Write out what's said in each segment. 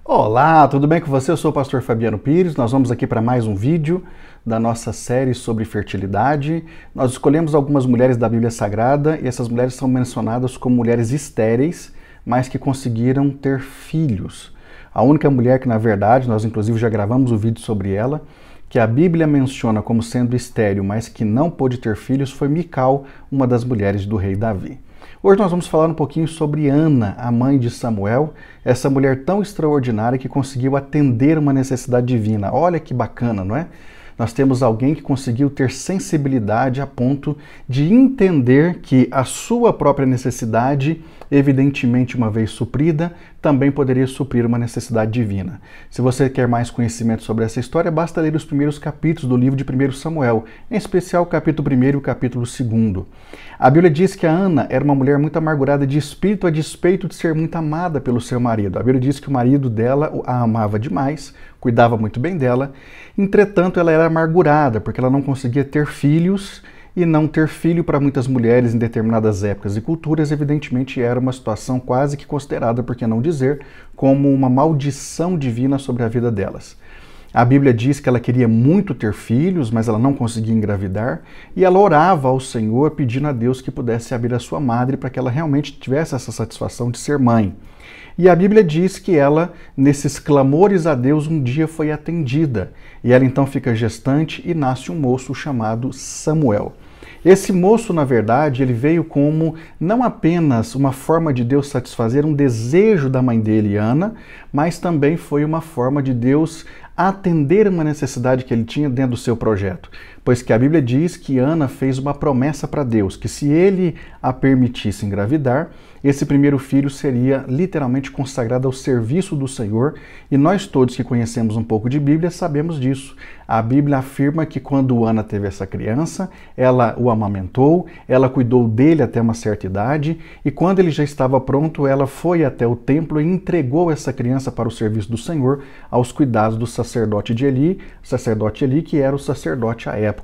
Olá, tudo bem com você? Eu sou o pastor Fabiano Pires. Nós vamos aqui para mais um vídeo da nossa série sobre fertilidade. Nós escolhemos algumas mulheres da Bíblia Sagrada e essas mulheres são mencionadas como mulheres estéreis, mas que conseguiram ter filhos. A única mulher que, na verdade, nós inclusive já gravamos um vídeo sobre ela, que a Bíblia menciona como sendo estéril, mas que não pôde ter filhos, foi Mical, uma das mulheres do rei Davi. Hoje nós vamos falar um pouquinho sobre Ana, a mãe de Samuel, essa mulher tão extraordinária que conseguiu atender uma necessidade divina. Olha que bacana, não é? Nós temos alguém que conseguiu ter sensibilidade a ponto de entender que a sua própria necessidade, evidentemente uma vez suprida, também poderia suprir uma necessidade divina. Se você quer mais conhecimento sobre essa história, basta ler os primeiros capítulos do livro de 1 Samuel, em especial o capítulo 1 e o capítulo 2. A Bíblia diz que a Ana era uma mulher muito amargurada de espírito a despeito de ser muito amada pelo seu marido. A Bíblia diz que o marido dela a amava demais, cuidava muito bem dela. Entretanto, ela era amargurada porque ela não conseguia ter filhos, e não ter filho para muitas mulheres em determinadas épocas e culturas, evidentemente, era uma situação quase que considerada, por que não dizer, como uma maldição divina sobre a vida delas. A Bíblia diz que ela queria muito ter filhos, mas ela não conseguia engravidar, e ela orava ao Senhor pedindo a Deus que pudesse abrir a sua madre para que ela realmente tivesse essa satisfação de ser mãe. E a Bíblia diz que ela, nesses clamores a Deus, um dia foi atendida, e ela então fica gestante e nasce um moço chamado Samuel. Esse moço, na verdade, ele veio como não apenas uma forma de Deus satisfazer um desejo da mãe dele, Ana, mas também foi uma forma de Deus atender uma necessidade que ele tinha dentro do seu projeto. Pois que a Bíblia diz que Ana fez uma promessa para Deus, que se ele a permitisse engravidar, esse primeiro filho seria literalmente consagrado ao serviço do Senhor, e nós todos que conhecemos um pouco de Bíblia sabemos disso. A Bíblia afirma que quando Ana teve essa criança, ela o amamentou, ela cuidou dele até uma certa idade, e quando ele já estava pronto, ela foi até o templo e entregou essa criança para o serviço do Senhor, aos cuidados do sacerdote Eli, que era o sacerdote à época.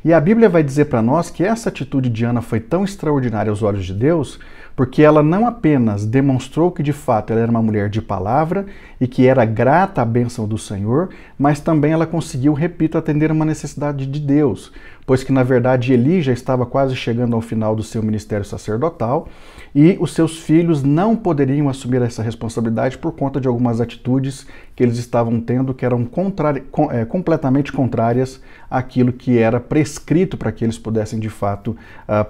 E a Bíblia vai dizer para nós que essa atitude de Ana foi tão extraordinária aos olhos de Deus, porque ela não apenas demonstrou que de fato ela era uma mulher de palavra e que era grata à bênção do Senhor, mas também ela conseguiu, repito, atender uma necessidade de Deus, pois que na verdade Eli já estava quase chegando ao final do seu ministério sacerdotal e os seus filhos não poderiam assumir essa responsabilidade por conta de algumas atitudes que eles estavam tendo que eram completamente contrárias àquilo que era prescrito para que eles pudessem de fato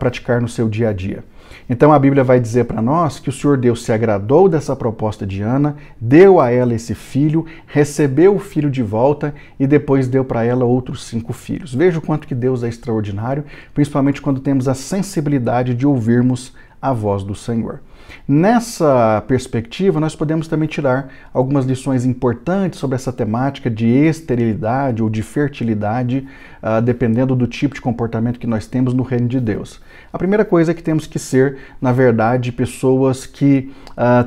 praticar no seu dia a dia. Então a Bíblia vai dizer para nós que o Senhor Deus se agradou dessa proposta de Ana, deu a ela esse filho, recebeu o filho de volta e depois deu para ela outros 5 filhos. Veja o quanto que Deus é extraordinário, principalmente quando temos a sensibilidade de ouvirmos a voz do Senhor. Nessa perspectiva, nós podemos também tirar algumas lições importantes sobre essa temática de esterilidade ou de fertilidade, dependendo do tipo de comportamento que nós temos no reino de Deus. A primeira coisa é que temos que ser, na verdade, pessoas que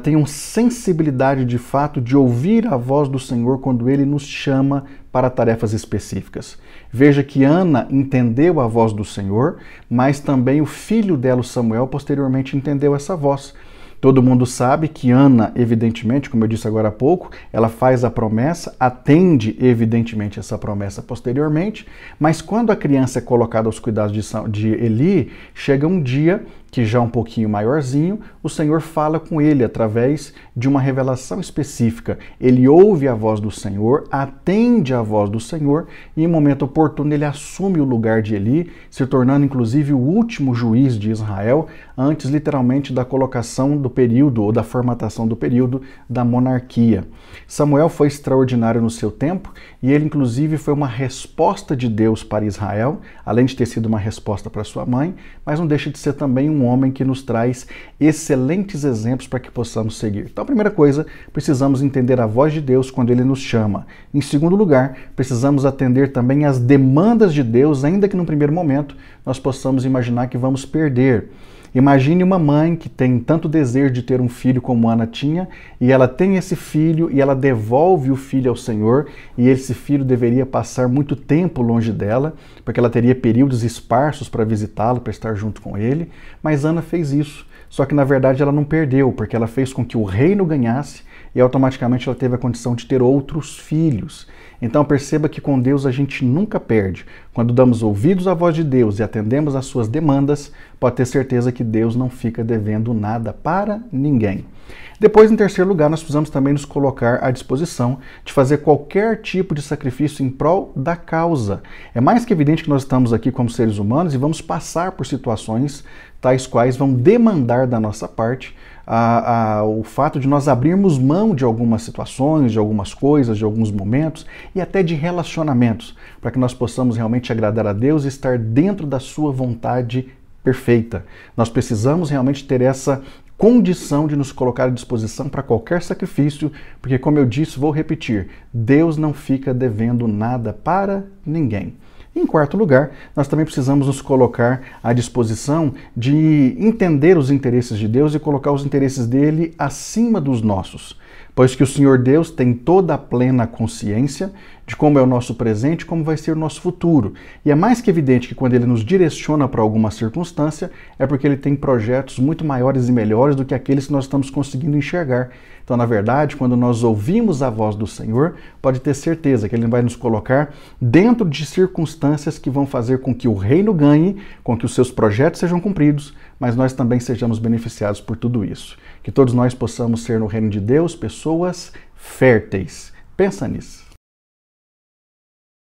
tenham sensibilidade de fato de ouvir a voz do Senhor quando Ele nos chama para tarefas específicas. Veja que Ana entendeu a voz do Senhor, mas também o filho dela, Samuel, posteriormente entendeu essa voz. Todo mundo sabe que Ana, evidentemente, como eu disse agora há pouco, ela faz a promessa, atende evidentemente essa promessa posteriormente, mas quando a criança é colocada aos cuidados de Eli, chega um dia que já um pouquinho maiorzinho, o Senhor fala com ele através de uma revelação específica. Ele ouve a voz do Senhor, atende a voz do Senhor e em momento oportuno ele assume o lugar de Eli, se tornando inclusive o último juiz de Israel, antes literalmente da colocação do período ou da formatação do período da monarquia. Samuel foi extraordinário no seu tempo e ele inclusive foi uma resposta de Deus para Israel, além de ter sido uma resposta para sua mãe, mas não deixa de ser também um homem que nos traz excelentes exemplos para que possamos seguir. Então, a primeira coisa, precisamos entender a voz de Deus quando Ele nos chama. Em segundo lugar, precisamos atender também às demandas de Deus, ainda que no primeiro momento nós possamos imaginar que vamos perder. Imagine uma mãe que tem tanto desejo de ter um filho como Ana tinha, e ela tem esse filho e ela devolve o filho ao Senhor, e esse filho deveria passar muito tempo longe dela, porque ela teria períodos esparsos para visitá-lo, para estar junto com ele, mas Ana fez isso. só que na verdade ela não perdeu, porque ela fez com que o reino ganhasse e automaticamente ela teve a condição de ter outros filhos. Então perceba que com Deus a gente nunca perde. Quando damos ouvidos à voz de Deus e atendemos às suas demandas, pode ter certeza que Deus não fica devendo nada para ninguém. Depois, em terceiro lugar, nós precisamos também nos colocar à disposição de fazer qualquer tipo de sacrifício em prol da causa. É mais que evidente que nós estamos aqui como seres humanos e vamos passar por situações tais quais vão demandar da nossa parte o fato de nós abrirmos mão de algumas situações, de algumas coisas, de alguns momentos e até de relacionamentos, para que nós possamos realmente agradar a Deus e estar dentro da sua vontade perfeita. Nós precisamos realmente ter essa condição de nos colocar à disposição para qualquer sacrifício, porque, como eu disse, vou repetir, Deus não fica devendo nada para ninguém. Em quarto lugar, nós também precisamos nos colocar à disposição de entender os interesses de Deus e colocar os interesses dele acima dos nossos, pois que o Senhor Deus tem toda a plena consciência de como é o nosso presente e como vai ser o nosso futuro. E é mais que evidente que quando ele nos direciona para alguma circunstância, é porque ele tem projetos muito maiores e melhores do que aqueles que nós estamos conseguindo enxergar. Então, na verdade, quando nós ouvimos a voz do Senhor, pode ter certeza que ele vai nos colocar dentro de circunstâncias que vão fazer com que o reino ganhe, com que os seus projetos sejam cumpridos, mas nós também sejamos beneficiados por tudo isso. Que todos nós possamos ser no reino de Deus pessoas férteis. Pensa nisso.